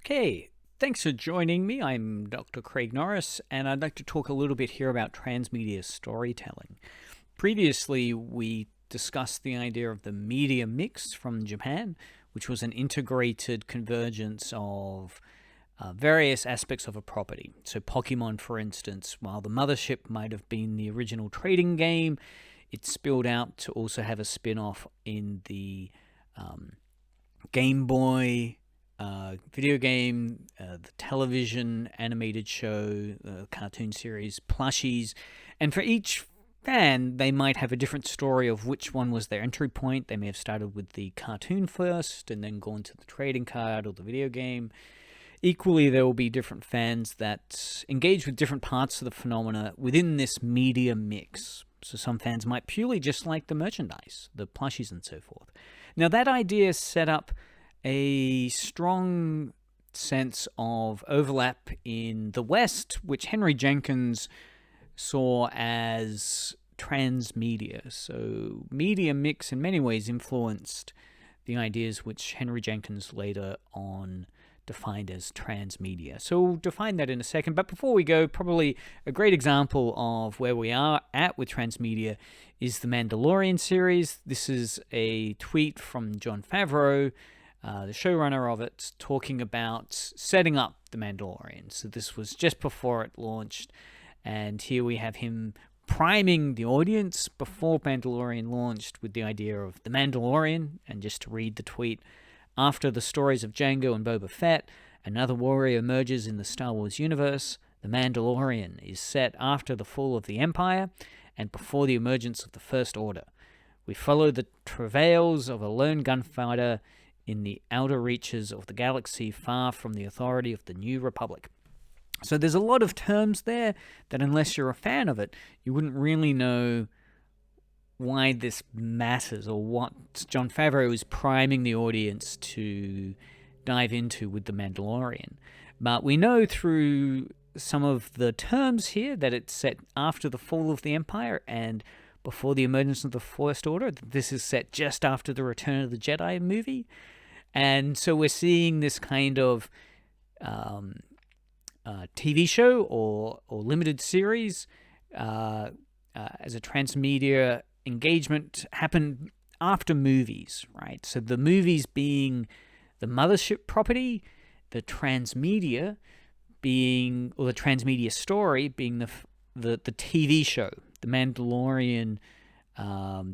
Okay, thanks for joining me. I'm Dr. Craig Norris, and I'd like to talk a little bit here about transmedia storytelling. Previously, we discussed the idea of the media mix from Japan, which was an integrated convergence of various aspects of a property. So Pokemon, for instance, while the mothership might have been the original trading game, it spilled out to also have a spin-off in the Game Boy video game, the television animated show, cartoon series, plushies, and for each fan, they might have a different story of which one was their entry point. They may have started with the cartoon first and then gone to the trading card or the video game. Equally, there will be different fans that engage with different parts of the phenomena within this media mix. So some fans might purely just like the merchandise, the plushies and so forth. Now that idea set up a strong sense of overlap in the West, which Henry Jenkins saw as transmedia. So media mix in many ways influenced the ideas which Henry Jenkins later on defined as transmedia. So we'll define that in a second. But before we go, probably a great example of where we are at with transmedia is the Mandalorian series. This is a tweet from Jon Favreau, the showrunner of it, talking about setting up the Mandalorian. So this was just before it launched, and here we have him priming the audience before Mandalorian launched with the idea of the Mandalorian. And just to read the tweet: after the stories of Jango and Boba Fett, another warrior emerges in the Star Wars universe. The Mandalorian is set after the fall of the Empire and before the emergence of the First Order. We follow the travails of a lone gunfighter in the outer reaches of the galaxy, far from the authority of the New Republic. So there's a lot of terms there that, unless you're a fan of it, you wouldn't really know why this matters or what Jon Favreau is priming the audience to dive into with The Mandalorian. But we know through some of the terms here that it's set after the fall of the Empire and before the emergence of the First Order. This is set just after the Return of the Jedi movie. And so we're seeing this kind of TV show or limited series as a transmedia engagement happen after movies, right? So the movies being the mothership property, the transmedia being, or the transmedia story being the TV show, the Mandalorian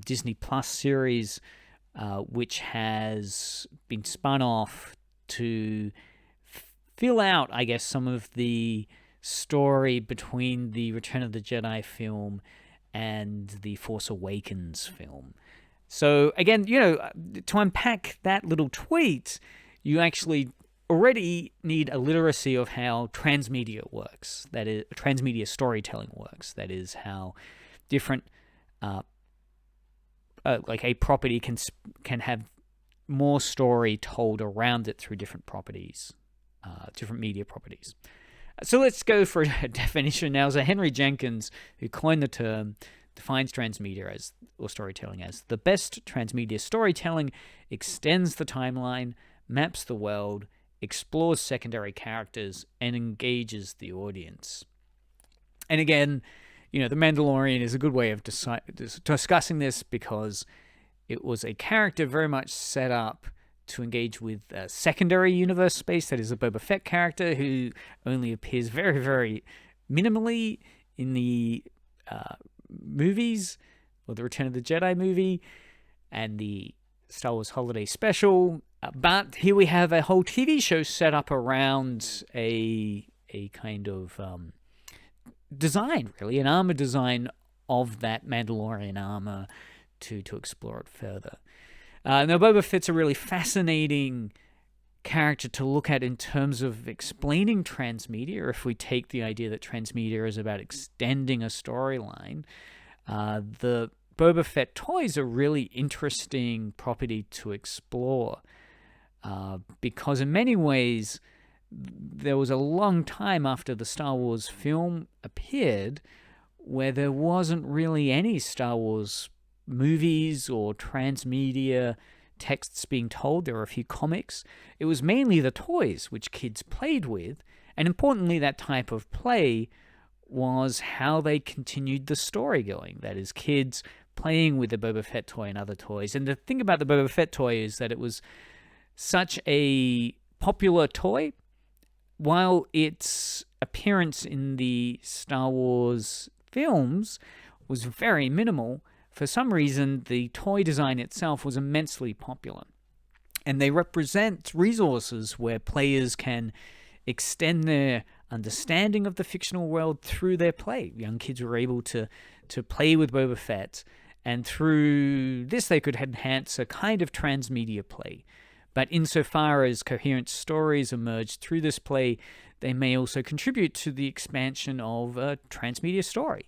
Disney Plus series, which has been spun off to fill out, I guess, some of the story between the Return of the Jedi film and the Force Awakens film. So again, to unpack that little tweet, you actually already need a literacy of how transmedia works. That is, transmedia storytelling works. That is how different, like a property can have more story told around it through different properties, different media properties. So let's go for a definition now. So Henry Jenkins, who coined the term, defines transmedia as, or storytelling as, the best transmedia storytelling extends the timeline, maps the world, explores secondary characters, and engages the audience. And again, The Mandalorian is a good way of discussing this because it was a character very much set up to engage with secondary universe space. That is a Boba Fett character who only appears very, very minimally in the movies, or the Return of the Jedi movie and the Star Wars Holiday Special. But here we have a whole TV show set up around a kind of design, really, an armor design of that Mandalorian armor to explore it further. Now, Boba Fett's a really fascinating character to look at in terms of explaining transmedia. If we take the idea that transmedia is about extending a storyline, the Boba Fett toys are really interesting property to explore because in many ways there was a long time after the Star Wars film appeared where there wasn't really any Star Wars movies or transmedia texts being told. There were a few comics. It was mainly the toys which kids played with, and importantly, that type of play was how they continued the story going. That is, kids playing with the Boba Fett toy and other toys. And the thing about the Boba Fett toy is that it was such a popular toy, while its appearance in the Star Wars films was very minimal. For some reason, the toy design itself was immensely popular. And they represent resources where players can extend their understanding of the fictional world through their play. Young kids were able to play with Boba Fett, and through this they could enhance a kind of transmedia play. But insofar as coherent stories emerge through this play, they may also contribute to the expansion of a transmedia story.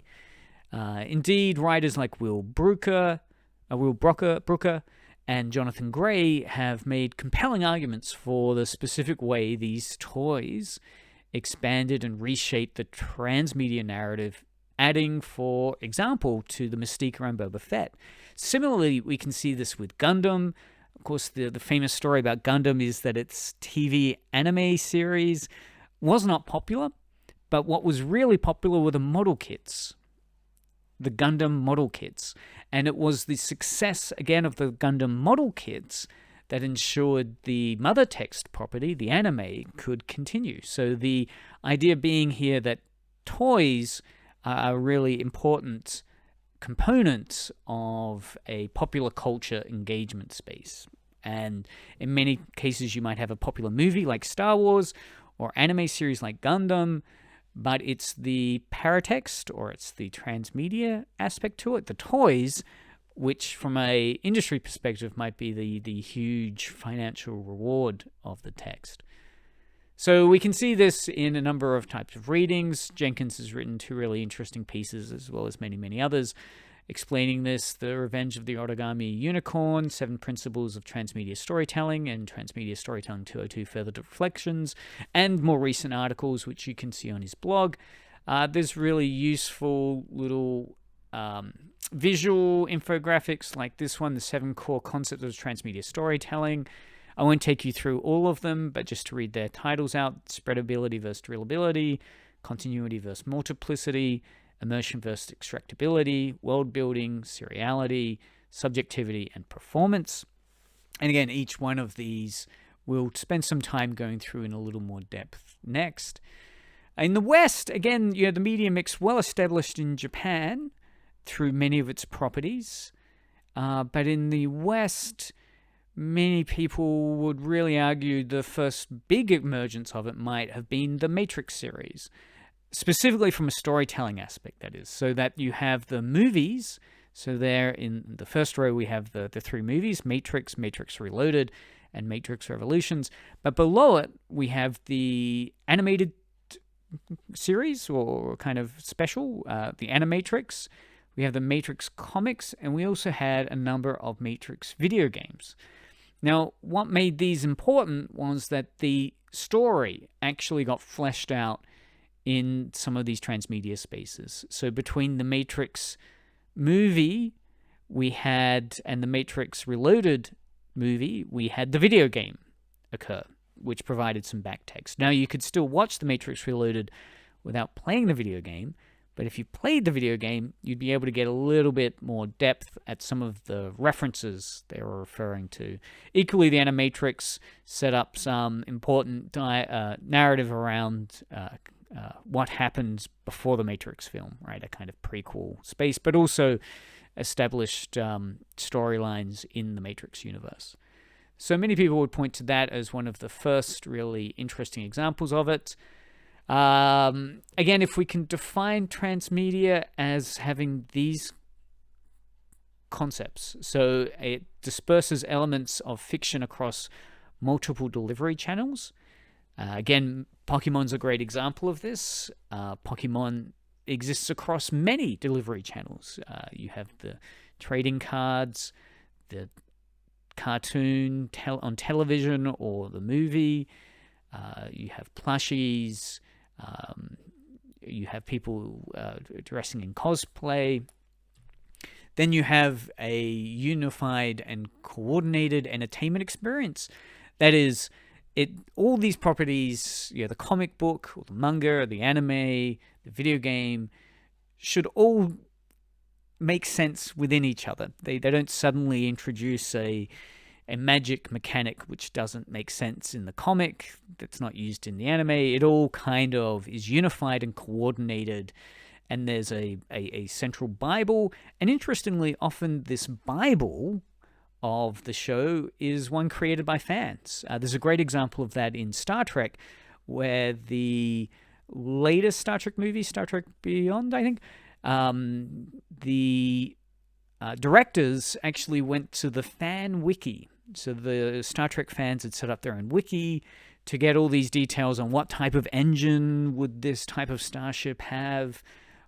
Indeed, writers like Will Brooker, and Jonathan Gray have made compelling arguments for the specific way these toys expanded and reshaped the transmedia narrative, adding, for example, to the mystique around Boba Fett. Similarly, we can see this with Gundam. Of course, the famous story about Gundam is that its TV anime series was not popular, but what was really popular were the model kits, the Gundam model kits. And it was the success, again, of the Gundam model kits that ensured the mother text property, the anime, could continue. So the idea being here that toys are a really important component of a popular culture engagement space. And in many cases, you might have a popular movie like Star Wars or anime series like Gundam, but it's the paratext or it's the transmedia aspect to it, the toys, which from a industry perspective might be the huge financial reward of the text. So we can see this in a number of types of readings. Jenkins has written 2 really interesting pieces, as well as many, many others, explaining this: The Revenge of the Origami Unicorn, 7 Principles of Transmedia Storytelling, and Transmedia Storytelling 202 Further Reflections, and more recent articles, which you can see on his blog. There's really useful little visual infographics like this one, the 7 Core Concepts of Transmedia Storytelling. I won't take you through all of them, but just to read their titles out: spreadability versus drillability, continuity versus multiplicity, immersion versus extractability, world building, seriality, subjectivity, and performance. And again, each one of these we'll spend some time going through in a little more depth next. In the West, again, the media mix well established in Japan through many of its properties. But in the West, many people would really argue the first big emergence of it might have been the Matrix series, specifically from a storytelling aspect, that is. So that you have the movies. So there in the first row we have the 3 movies: Matrix, Matrix Reloaded, and Matrix Revolutions. But below it we have the animated series, or kind of special, the Animatrix. We have the Matrix comics, and we also had a number of Matrix video games. Now, what made these important was that the story actually got fleshed out in some of these transmedia spaces. So between the Matrix movie and the Matrix Reloaded movie, we had the video game occur, which provided some backtext. Now, you could still watch the Matrix Reloaded without playing the video game, but if you played the video game, you'd be able to get a little bit more depth at some of the references they were referring to. Equally, the Animatrix set up some important narrative around what happened before the Matrix film, right? A kind of prequel space, but also established storylines in the Matrix universe. So many people would point to that as one of the first really interesting examples of it. Again, if we can define transmedia as having these concepts, so it disperses elements of fiction across multiple delivery channels. Again, Pokemon's a great example of this. Pokemon exists across many delivery channels. You have the trading cards, the cartoon on television or the movie. You have plushies. You have people dressing in cosplay. then you have a unified and coordinated entertainment experience. That is, all these properties, the comic book, or the manga, or the anime, the video game, should all make sense within each other. They don't suddenly introduce a magic mechanic which doesn't make sense in the comic, that's not used in the anime. It all kind of is unified and coordinated, and there's a central Bible. And interestingly, often this Bible of the show is one created by fans. There's a great example of that in Star Trek, where the latest Star Trek movie, Star Trek Beyond, I think, the directors actually went to the fan wiki. So the Star Trek fans had set up their own wiki to get all these details on what type of engine would this type of starship have,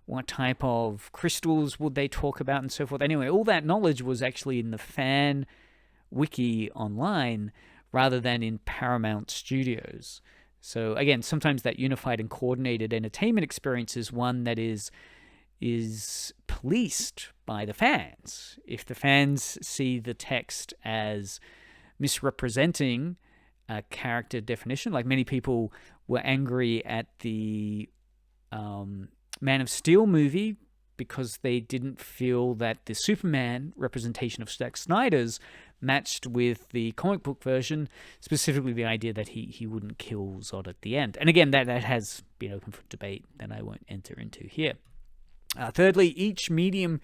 what type of crystals would they talk about, and so forth. Anyway, all that knowledge was actually in the fan wiki online rather than in Paramount Studios. So again, sometimes that unified and coordinated entertainment experience is one that is policed by the fans. If the fans see the text as misrepresenting a character definition, like many people were angry at the Man of Steel movie because they didn't feel that the Superman representation of Zack Snyder's matched with the comic book version, specifically the idea that he wouldn't kill Zod at the end. And again, that has been open for debate that I won't enter into here. Thirdly, each medium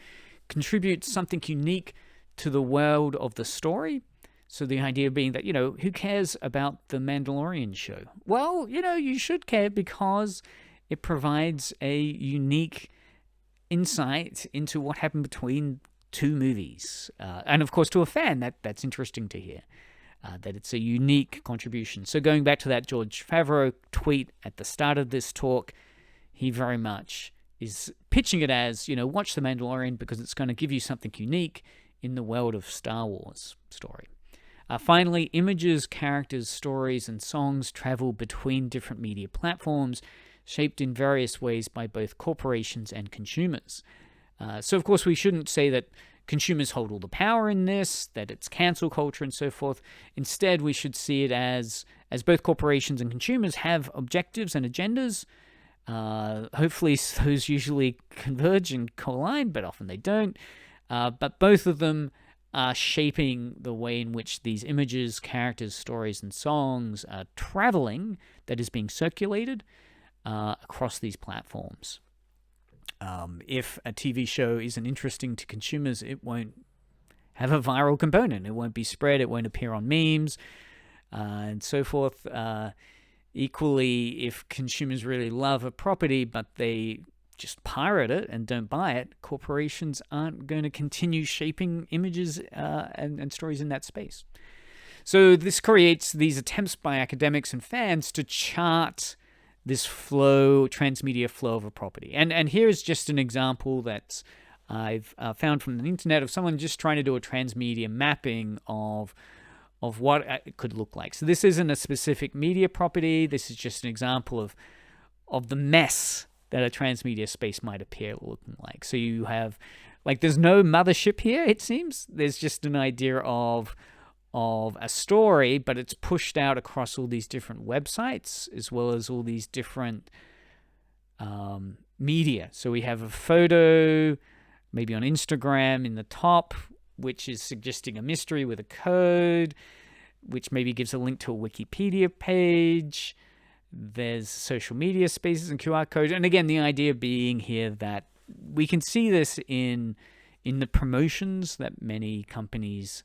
contributes something unique to the world of the story. So the idea being that, who cares about the Mandalorian show? Well, you should care because it provides a unique insight into what happened between two movies. And of course, to a fan, that's interesting to hear, that it's a unique contribution. So going back to that George Favreau tweet at the start of this talk, he very much is pitching it as, watch The Mandalorian because it's going to give you something unique in the world of Star Wars story. Finally, images, characters, stories, and songs travel between different media platforms, shaped in various ways by both corporations and consumers. So, of course, we shouldn't say that consumers hold all the power in this, that it's cancel culture and so forth. Instead, we should see it as both corporations and consumers have objectives and agendas. Hopefully, those usually converge and collide, but often they don't. But both of them are shaping the way in which these images, characters, stories, and songs are traveling, that is being circulated across these platforms. If a TV show isn't interesting to consumers, it won't have a viral component. It won't be spread. It won't appear on memes and so forth. Equally, if consumers really love a property, but they just pirate it and don't buy it, corporations aren't going to continue shaping images and stories in that space. So this creates these attempts by academics and fans to chart this transmedia flow of a property. And here's just an example that I've found from the internet of someone just trying to do a transmedia mapping of what it could look like. So this isn't a specific media property. This is just an example of the mess that a transmedia space might appear looking like. So you have, there's no mothership here, it seems. There's just an idea of a story, but it's pushed out across all these different websites as well as all these different media. So we have a photo, maybe on Instagram in the top, which is suggesting a mystery with a code, which maybe gives a link to a Wikipedia page. There's social media spaces and QR codes. And again, the idea being here that we can see this in the promotions that many companies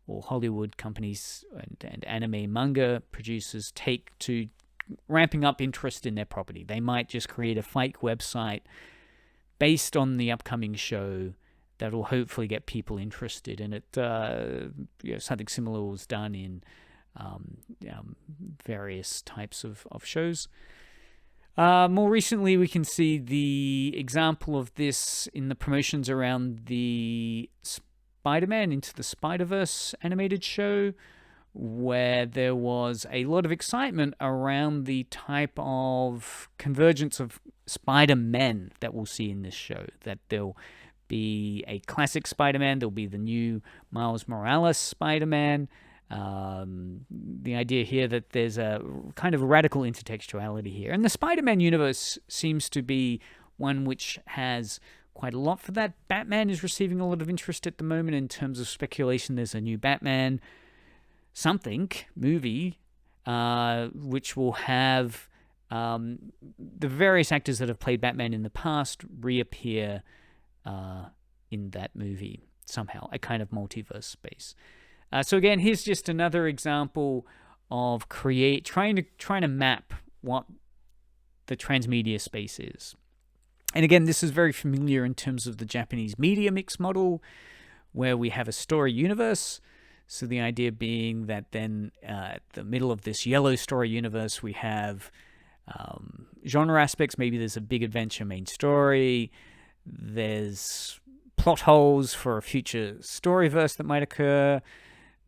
or Hollywood companies and anime manga producers take to ramping up interest in their property. They might just create a fake website based on the upcoming show that will hopefully get people interested in it. Something similar was done in various types of shows. More recently, we can see the example of this in the promotions around the Spider-Man Into the Spider-Verse animated show, where there was a lot of excitement around the type of convergence of Spider-Men that we'll see in this show, that they'll be a classic Spider-Man. There'll be the new Miles Morales Spider-Man. The idea here that there's a kind of radical intertextuality here. And the Spider-Man universe seems to be one which has quite a lot for that. Batman is receiving a lot of interest at the moment in terms of speculation. There's a new Batman movie, which will have the various actors that have played Batman in the past reappear in that movie somehow, a kind of multiverse space. So again, here's just another example of trying to map what the transmedia space is. And again, this is very familiar in terms of the Japanese media mix model, where we have a story universe. So the idea being that then at the middle of this yellow story universe, we have genre aspects. Maybe there's a big adventure main story. There's plot holes for a future storyverse that might occur.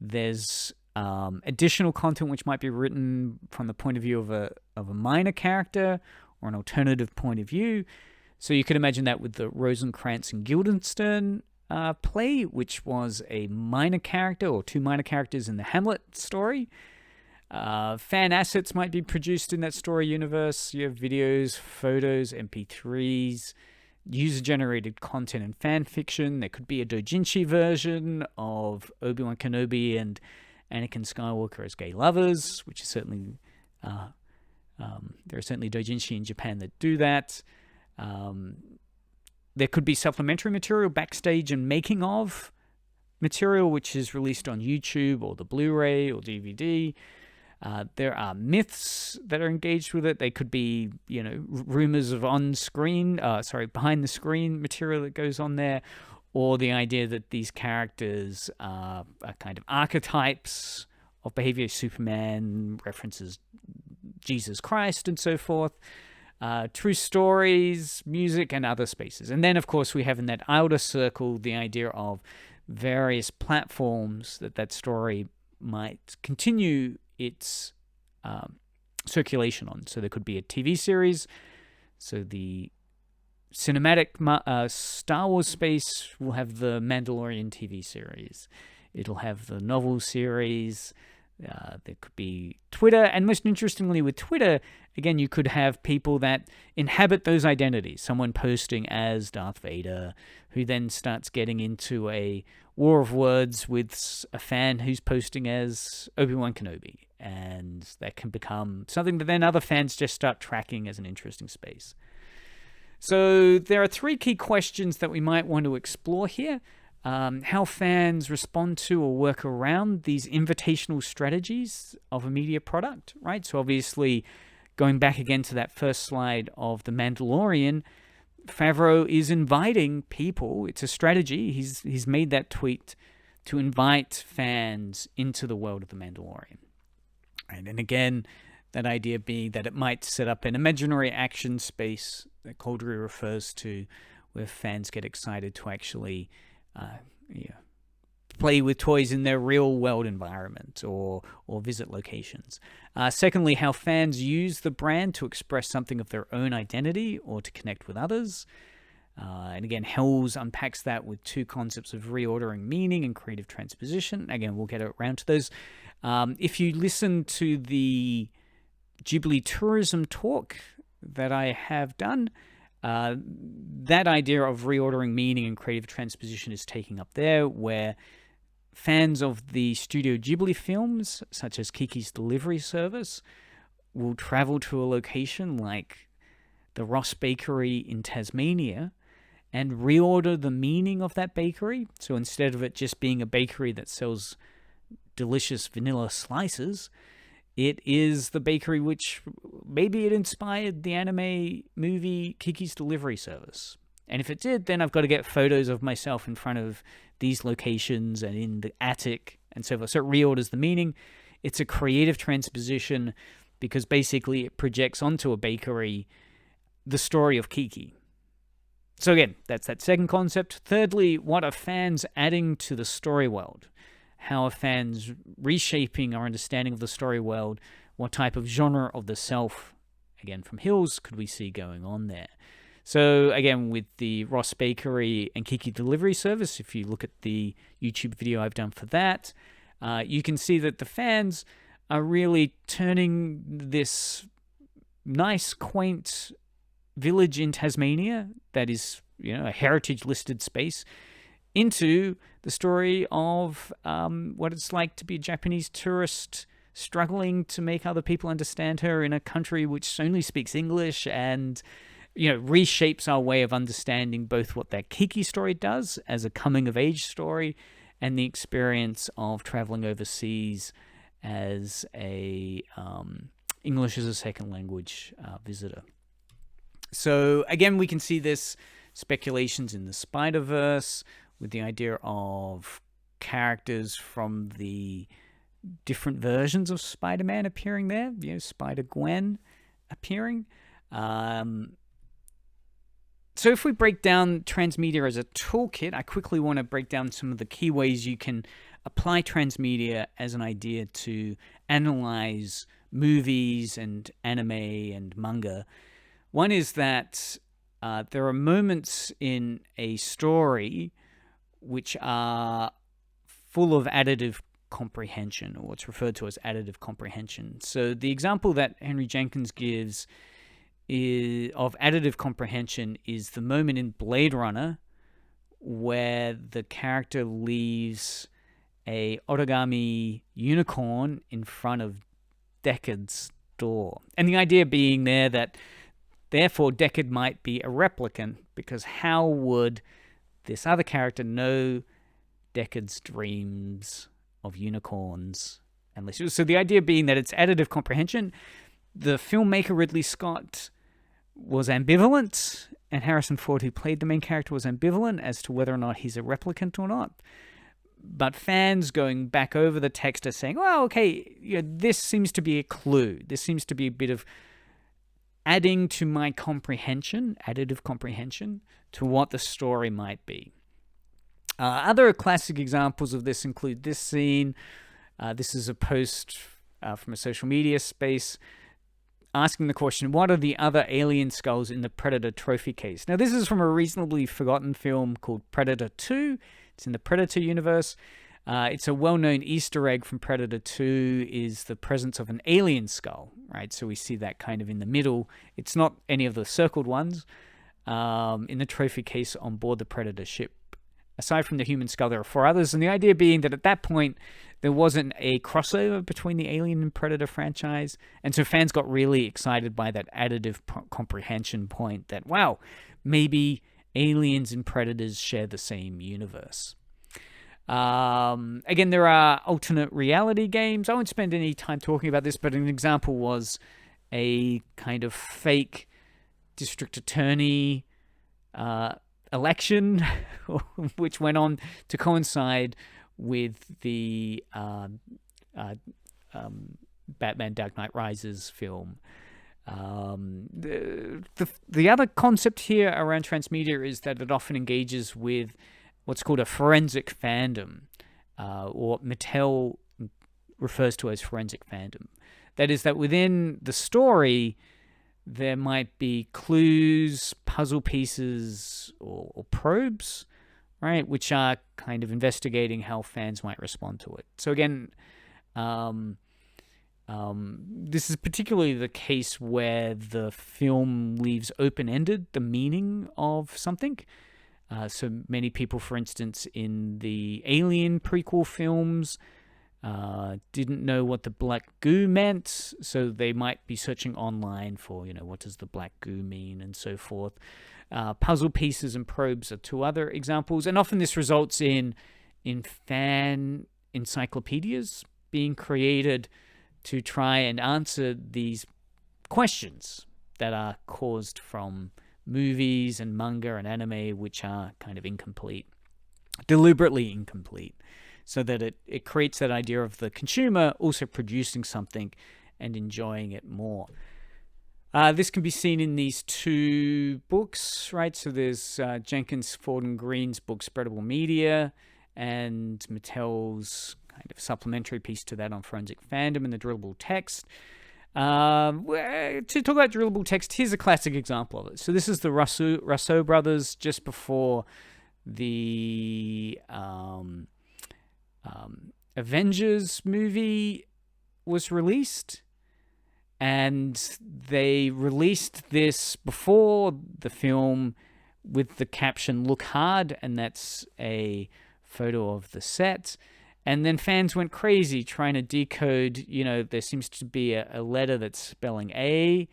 There's additional content which might be written from the point of view of a minor character or an alternative point of view. So you could imagine that with the Rosencrantz and Guildenstern play, which was a minor character or two minor characters in the Hamlet story. Fan assets might be produced in that story universe. You have videos, photos, MP3s, user-generated content and fan fiction. There could be a doujinshi version of Obi-Wan Kenobi and Anakin Skywalker as gay lovers, which is certainly there are certainly doujinshi in Japan that do that. There could be supplementary material, backstage and making of material, which is released on YouTube or the Blu-ray or DVD. There are myths that are engaged with it. They could be, rumors of behind the screen material that goes on there, or the idea that these characters are kind of archetypes of behavior. Superman references Jesus Christ and so forth. True stories, music, and other spaces. And then, of course, we have in that outer circle the idea of various platforms that story might continue its circulation on. So there could be a TV series. So the cinematic Star Wars space will have the Mandalorian TV series. It'll have the novel series. There could be Twitter, and most interestingly with Twitter, again, you could have people that inhabit those identities. Someone posting as Darth Vader, who then starts getting into a war of words with a fan who's posting as Obi-Wan Kenobi. And that can become something that then other fans just start tracking as an interesting space. So there are three key questions that we might want to explore here. How fans respond to or work around these invitational strategies of a media product, right? So obviously, going back again to that first slide of The Mandalorian, Favreau is inviting people. It's a strategy. He's made that tweet to invite fans into the world of The Mandalorian. Right? And again, that idea being that it might set up an imaginary action space that Coldry refers to, where fans get excited to actually play with toys in their real world environment or visit locations. Secondly, how fans use the brand to express something of their own identity or to connect with others. And again, Hells unpacks that with two concepts of reordering meaning and creative transposition. Again, we'll get around to those. If you listen to the Ghibli tourism talk that I have done, that idea of reordering meaning and creative transposition is taking up there, where fans of the Studio Ghibli films, such as Kiki's Delivery Service, will travel to a location like the Ross Bakery in Tasmania and reorder the meaning of that bakery. So instead of it just being a bakery that sells delicious vanilla slices, it is the bakery which maybe it inspired the anime movie Kiki's Delivery Service. And if it did, then I've got to get photos of myself in front of these locations and in the attic and so forth. So it reorders the meaning. It's a creative transposition because basically it projects onto a bakery the story of Kiki. So again, that's that second concept. Thirdly, what are fans adding to the story world? How are fans reshaping our understanding of the story world? What type of genre of the self, again from Hills, could we see going on there? So again, with the Ross Bakery and Kiki delivery service, if you look at the YouTube video I've done for that, you can see that the fans are really turning this nice, quaint village in Tasmania that is, a heritage-listed space into the story of what it's like to be a Japanese tourist struggling to make other people understand her in a country which only speaks English, and reshapes our way of understanding both what that Kiki story does as a coming-of-age story and the experience of traveling overseas as a English as a second language visitor. So again, we can see this speculations in the Spider-Verse with the idea of characters from the different versions of Spider-Man appearing there, Spider-Gwen appearing. So if we break down Transmedia as a toolkit, I quickly want to break down some of the key ways you can apply Transmedia as an idea to analyze movies and anime and manga. One is that there are moments in a story which are full of additive comprehension, or what's referred to as additive comprehension. So the example that Henry Jenkins gives of additive comprehension is the moment in Blade Runner where the character leaves a origami unicorn in front of Deckard's door. And the idea being there that therefore Deckard might be a replicant, because how would this other character know Deckard's dreams of unicorns? So the idea being that it's additive comprehension. The filmmaker Ridley Scott was ambivalent, and Harrison Ford, who played the main character, was ambivalent as to whether or not he's a replicant or not. But fans going back over the text are saying, well, okay, this seems to be a clue. This seems to be a bit of adding to my comprehension, additive comprehension, to what the story might be. Other classic examples of this include this scene. This is a post from a social media space asking the question, what are the other alien skulls in the Predator trophy case? Now, this is from a reasonably forgotten film called Predator 2. It's in the Predator universe. It's a well-known Easter egg from Predator 2 is the presence of an alien skull, right? So we see that kind of in the middle. It's not any of the circled ones in the trophy case on board the Predator ship. Aside from the human skull, there are 4 others. And the idea being that at that point, there wasn't a crossover between the Alien and Predator franchise. And so fans got really excited by that additive comprehension point that, wow, maybe aliens and Predators share the same universe. Again, there are alternate reality games. I won't spend any time talking about this, but an example was a kind of fake district attorney election, which went on to coincide with the Batman Dark Knight Rises film. The other concept here around Transmedia is that it often engages with what's called a forensic fandom, or Mattel refers to as forensic fandom. That is that within the story, there might be clues, puzzle pieces, or probes, right, which are kind of investigating how fans might respond to it. So again, this is particularly the case where the film leaves open-ended the meaning of something. So many people, for instance, in the Alien prequel films, didn't know what the black goo meant, so they might be searching online for, what does the black goo mean, and so forth. Puzzle pieces and probes are 2 other examples, and often this results in fan encyclopedias being created to try and answer these questions that are caused from movies and manga and anime, which are kind of incomplete, deliberately incomplete, so that it creates that idea of the consumer also producing something and enjoying it more. This can be seen in these 2 books, right? So there's Jenkins, Ford, and Green's book, Spreadable Media, and Mattel's kind of supplementary piece to that on forensic fandom and the drillable text. To talk about drillable text, here's a classic example of it. So this is the Russo brothers just before the Avengers movie was released. And they released this before the film with the caption "Look Hard," and that's a photo of the set. And then fans went crazy trying to decode, there seems to be a letter that's spelling A,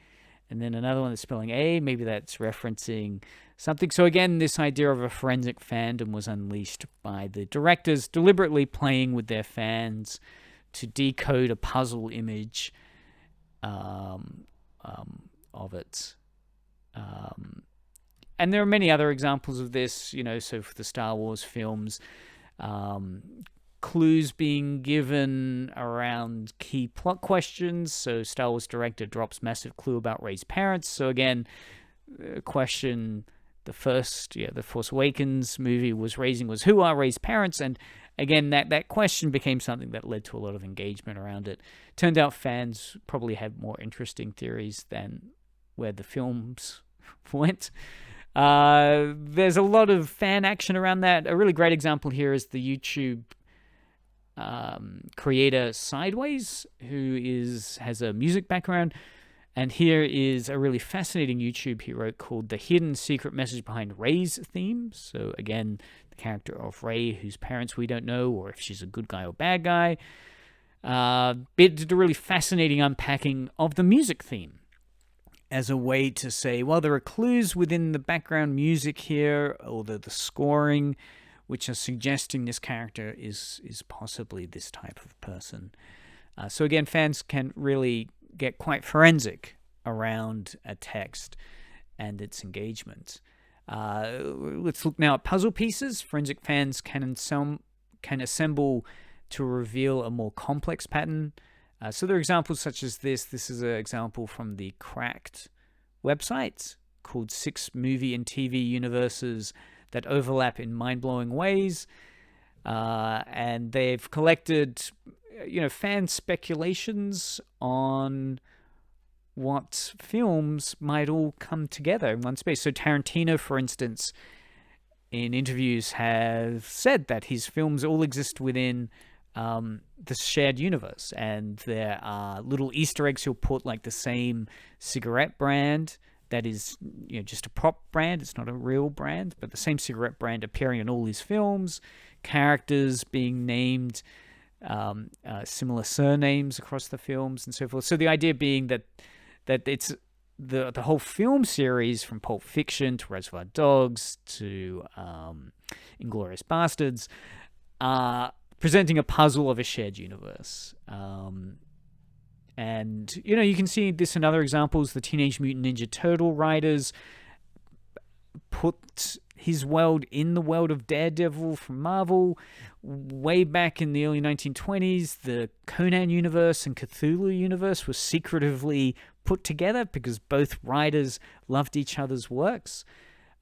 and then another one that's spelling A. Maybe that's referencing something. So again, this idea of a forensic fandom was unleashed by the directors deliberately playing with their fans to decode a puzzle image of it. And there are many other examples of this, so for the Star Wars films, clues being given around key plot questions. So Star Wars director drops massive clue about Rey's parents. So again, question the Force Awakens movie was raising was, who are Rey's parents? And again, that question became something that led to a lot of engagement around it. Turned out fans probably had more interesting theories than where the films went. There's a lot of fan action around that. A really great example here is the YouTube creator Sideways, who has a music background. And here is a really fascinating YouTube he wrote called The Hidden Secret Message Behind Rey's Theme. So again, the character of Rey, whose parents we don't know, or if she's a good guy or bad guy. Did a really fascinating unpacking of the music theme as a way to say, well, there are clues within the background music here, or the scoring, which are suggesting this character is possibly this type of person. So again, fans can really get quite forensic around a text and its engagement. Let's look now at puzzle pieces. Forensic fans can assemble to reveal a more complex pattern. So there are examples such as this. This is an example from the Cracked website called 6 Movie and TV Universes that Overlap in Mind-Blowing Ways. And they've collected fan speculations on what films might all come together in one space. So Tarantino, for instance, in interviews has said that his films all exist within the shared universe, and there are little Easter eggs he'll put, like the same cigarette brand that is just a prop brand, it's not a real brand, but the same cigarette brand appearing in all his films, characters being named similar surnames across the films and so forth. So the idea being that it's the whole film series, from Pulp Fiction to Reservoir Dogs to Inglourious Bastards, presenting a puzzle of a shared universe. And you can see this in other examples. The Teenage Mutant Ninja Turtle writers put his world in the world of Daredevil from Marvel. Way back in the early 1920s, the Conan universe and Cthulhu universe were secretively put together because both writers loved each other's works.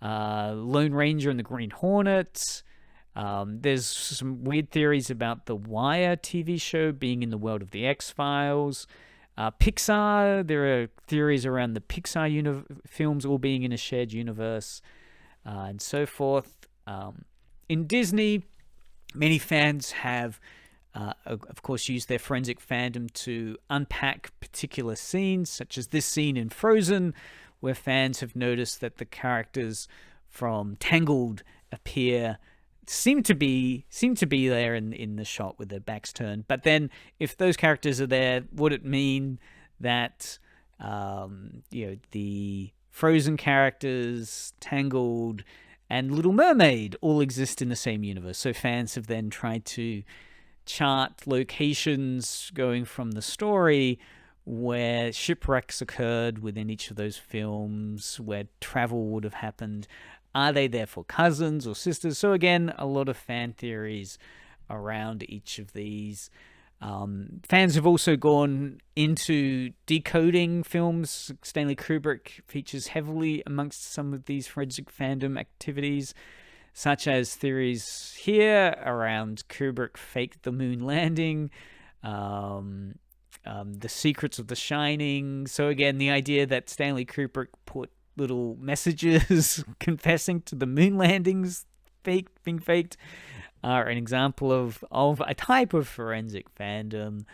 Lone Ranger and the Green Hornets. There's some weird theories about the Wire TV show being in the world of the X-Files. Pixar, there are theories around the Pixar films all being in a shared universe, and so forth. In Disney, many fans have, of course, used their forensic fandom to unpack particular scenes, such as this scene in Frozen, where fans have noticed that the characters from Tangled seem to be there in the shot with their backs turned. But then, if those characters are there, would it mean that the Frozen characters, Tangled, and Little Mermaid all exist in the same universe? So fans have then tried to chart locations going from the story where shipwrecks occurred within each of those films, where travel would have happened. Are they therefore cousins or sisters? So again, a lot of fan theories around each of these. Fans have also gone into decoding films. Stanley Kubrick features heavily amongst some of these forensic fandom activities, such as theories here around Kubrick faked the moon landing, The Secrets of the Shining. So again, the idea that Stanley Kubrick put little messages confessing to the moon landings being faked are an example of a type of forensic fandom.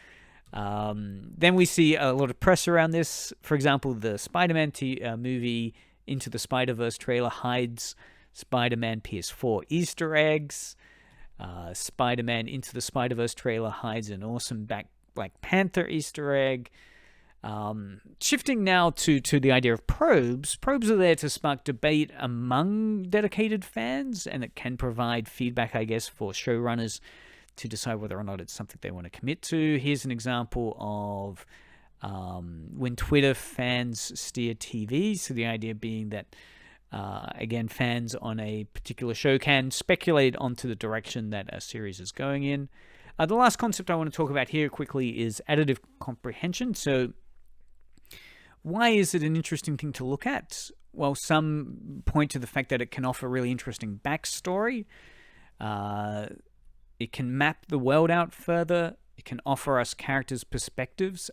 Then we see a lot of press around this. For example, the Spider-Man movie Into the Spider-Verse trailer hides Spider-Man PS4 Easter eggs. Spider-Man Into the Spider-Verse trailer hides an awesome Black Panther Easter egg. Shifting now to the idea of probes. Probes are there to spark debate among dedicated fans, and it can provide feedback, I guess, for showrunners to decide whether or not it's something they want to commit to. Here's an example of when Twitter fans steer TV. So the idea being that, again, fans on a particular show can speculate onto the direction that a series is going in. The last concept I want to talk about here quickly is additive comprehension. So why is it an interesting thing to look at? Well, some point to the fact that it can offer really interesting backstory. It can map the world out further. It can offer us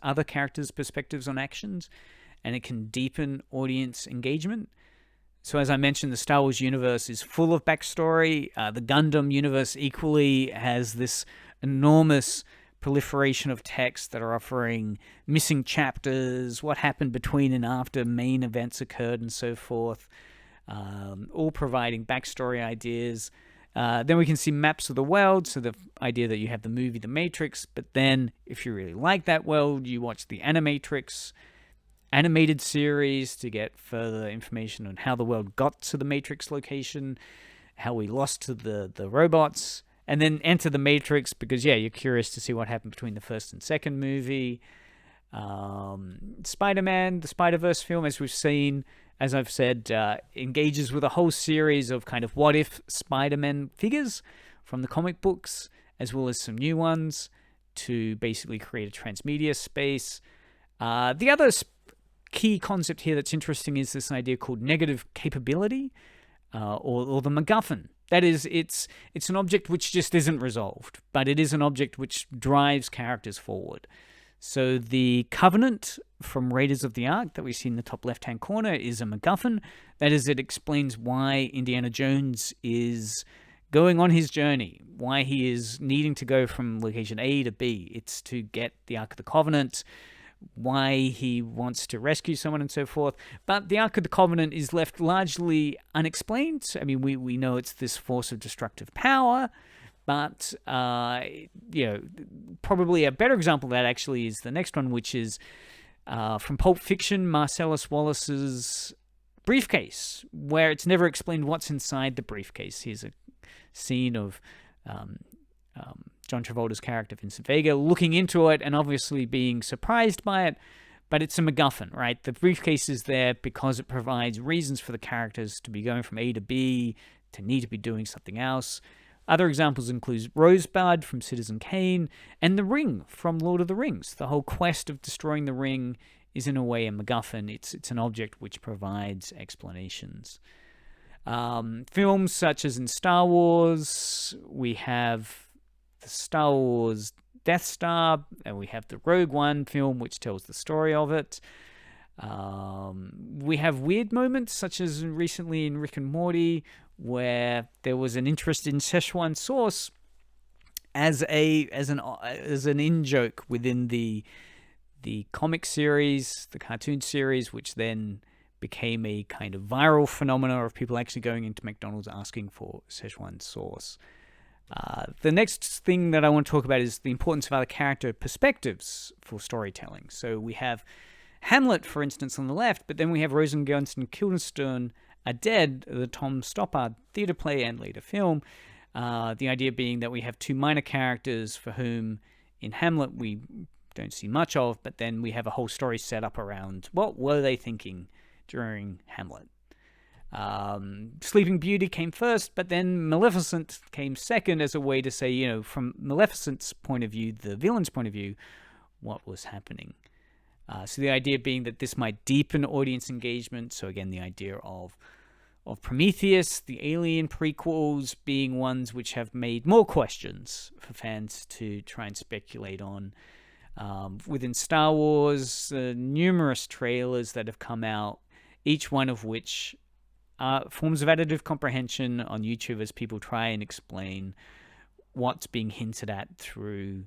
other characters' perspectives on actions, and it can deepen audience engagement. So as I mentioned, the Star Wars universe is full of backstory. The Gundam universe equally has this enormous proliferation of texts that are offering missing chapters, what happened between and after main events occurred, and so forth, all providing backstory ideas. Then we can see maps of the world, so the idea that you have the movie The Matrix, but then if you really like that world, you watch the Animatrix animated series to get further information on how the world got to the Matrix location, how we lost to the robots, and then enter the Matrix because, you're curious to see what happened between the first and second movie. Spider-Man, the Spider-Verse film, as we've seen, as I've said, engages with a whole series of kind of what-if Spider-Man figures from the comic books, as well as some new ones, to basically create a transmedia space. The other key concept here that's interesting is this idea called negative capability, or the MacGuffin. That is, it's an object which just isn't resolved, but it is an object which drives characters forward. So the Covenant from Raiders of the Ark that we see in the top left-hand corner is a MacGuffin. That is, it explains why Indiana Jones is going on his journey, why he is needing to go from location A to B. It's to get the Ark of the Covenant, why he wants to rescue someone, and so forth. But the Ark of the Covenant is left largely unexplained. I mean, we know it's this force of destructive power, but probably a better example of that actually is the next one, which is from Pulp Fiction, Marcellus Wallace's briefcase, where it's never explained what's inside the briefcase. Here's a scene of John Travolta's character, Vincent Vega, looking into it and obviously being surprised by it, but it's a MacGuffin, right? The briefcase is there because it provides reasons for the characters to be going from A to B, to need to be doing something else. Other examples include Rosebud from Citizen Kane, and the Ring from Lord of the Rings. The whole quest of destroying the ring is in a way a MacGuffin. It's an object which provides explanations. Films such as in Star Wars, we have the Star Wars Death Star, and we have the Rogue One film, which tells the story of it. We have weird moments, such as recently in Rick and Morty, where there was an interest in Szechuan sauce as an in-joke within the comic series, the cartoon series, which then became a kind of viral phenomena of people actually going into McDonald's asking for Szechuan sauce. The next thing that I want to talk about is the importance of other character perspectives for storytelling. So we have Hamlet, for instance, on the left, but then we have Rosencrantz and Guildenstern Are Dead, the Tom Stoppard theatre play and later film. The idea being that we have two minor characters for whom in Hamlet we don't see much of, but then we have a whole story set up around what were they thinking during Hamlet. Sleeping Beauty came first, but then Maleficent came second as a way to say, from Maleficent's point of view, the villain's point of view, what was happening. So the idea being that this might deepen audience engagement. So again, the idea of Prometheus, the Alien prequels being ones which have made more questions for fans to try and speculate on. Within Star Wars, numerous trailers that have come out, each one of which are forms of additive comprehension on YouTube as people try and explain what's being hinted at through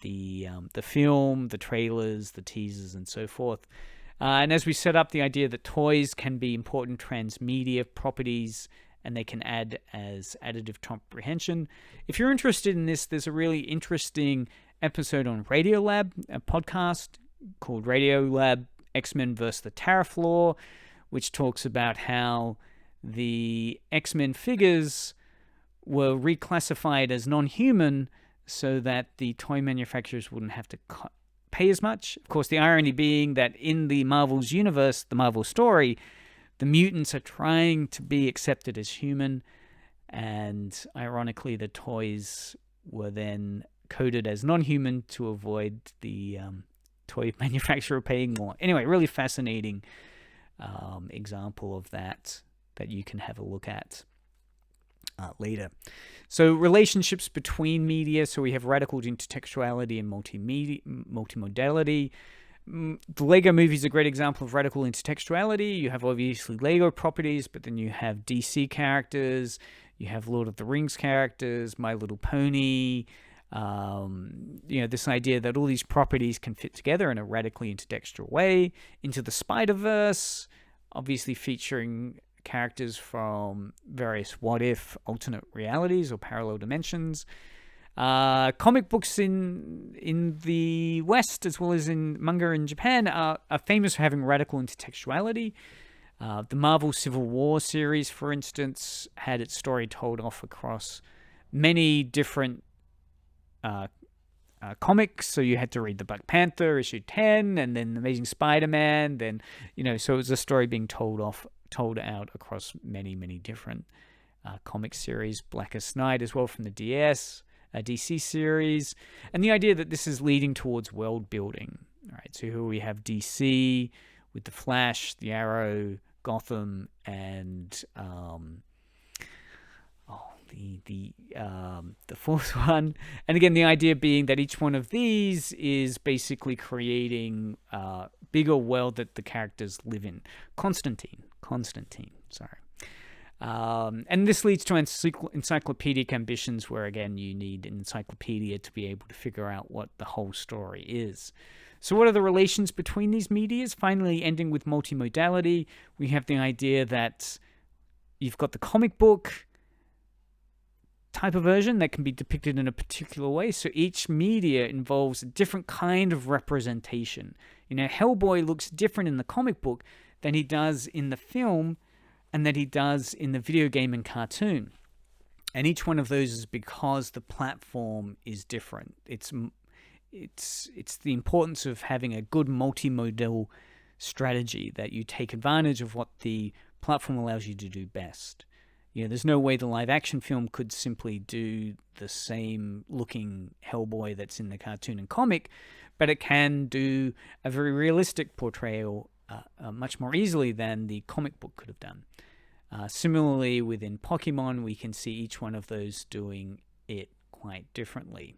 the film, the trailers, the teasers, and so forth. And as we set up the idea that toys can be important transmedia properties and they can add as additive comprehension. If you're interested in this, there's a really interesting episode on Radiolab, a podcast called Radiolab X-Men vs. the Tariff Law, which talks about how the X-Men figures were reclassified as non-human so that the toy manufacturers wouldn't have to pay as much. Of course, the irony being that in the Marvel's universe, the Marvel story, the mutants are trying to be accepted as human, and ironically, the toys were then coded as non-human to avoid the toy manufacturer paying more. Anyway, really fascinating example of that you can have a look at later. So relationships between media. So we have radical intertextuality and multimodality. The Lego movie is a great example of radical intertextuality. You have obviously Lego properties, but then you have DC characters, you have Lord of the Rings characters, My Little Pony. This idea that all these properties can fit together in a radically intertextual way. Into the Spider-Verse, obviously featuring characters from various what-if alternate realities or parallel dimensions. Comic books in the West, as well as in manga in Japan, are famous for having radical intertextuality. The Marvel Civil War series, for instance, had its story told off across many different comics. So you had to read the Black Panther issue 10, and then Amazing Spider-Man. Then so it was a story being told out across many different comic series. Blackest Night as well from the DC series, and the idea that this is leading towards world building. All right, so here we have DC with the Flash, the Arrow, Gotham, and the fourth one. And again, the idea being that each one of these is basically creating a bigger world that the characters live in. Constantine, sorry. And this leads to encyclopedic ambitions where, again, you need an encyclopedia to be able to figure out what the whole story is. So what are the relations between these medias? Finally, ending with multimodality, we have the idea that you've got the comic book type of version that can be depicted in a particular way. So each media involves a different kind of representation. Hellboy looks different in the comic book than he does in the film, and that he does in the video game and cartoon. And each one of those is because the platform is different. It's the importance of having a good multimodal strategy, that you take advantage of what the platform allows you to do best. There's no way the live action film could simply do the same looking Hellboy that's in the cartoon and comic, but it can do a very realistic portrayal much more easily than the comic book could have done. Similarly, within Pokemon, we can see each one of those doing it quite differently.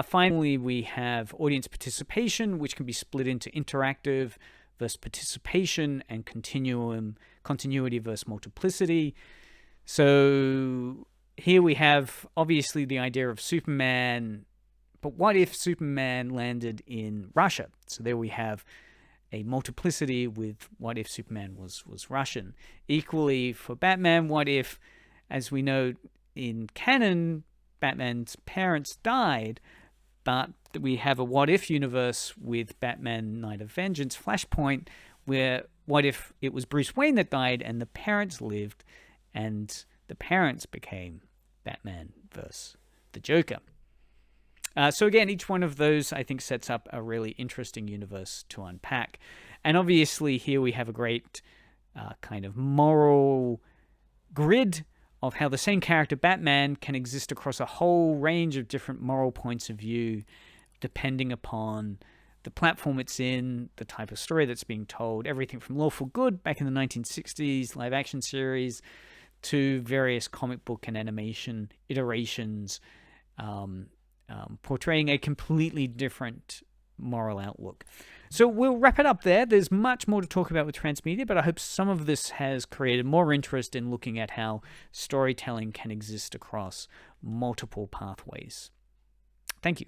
Finally, we have audience participation, which can be split into interactive versus participation and continuity versus multiplicity. So here we have obviously the idea of Superman, but what if Superman landed in Russia? So there we have a multiplicity with what if Superman was Russian. Equally for Batman, what if, as we know in canon, Batman's parents died, but we have a what if universe with Batman Night of Vengeance, Flashpoint, where what if it was Bruce Wayne that died and the parents lived, and the parents became Batman versus the Joker. So again, each one of those, I think, sets up a really interesting universe to unpack. And obviously here we have a great kind of moral grid of how the same character, Batman, can exist across a whole range of different moral points of view, depending upon the platform it's in, the type of story that's being told, everything from Lawful Good back in the 1960s, live action series, to various comic book and animation iterations, portraying a completely different moral outlook. So we'll wrap it up there. There's much more to talk about with transmedia, but I hope some of this has created more interest in looking at how storytelling can exist across multiple pathways. Thank you.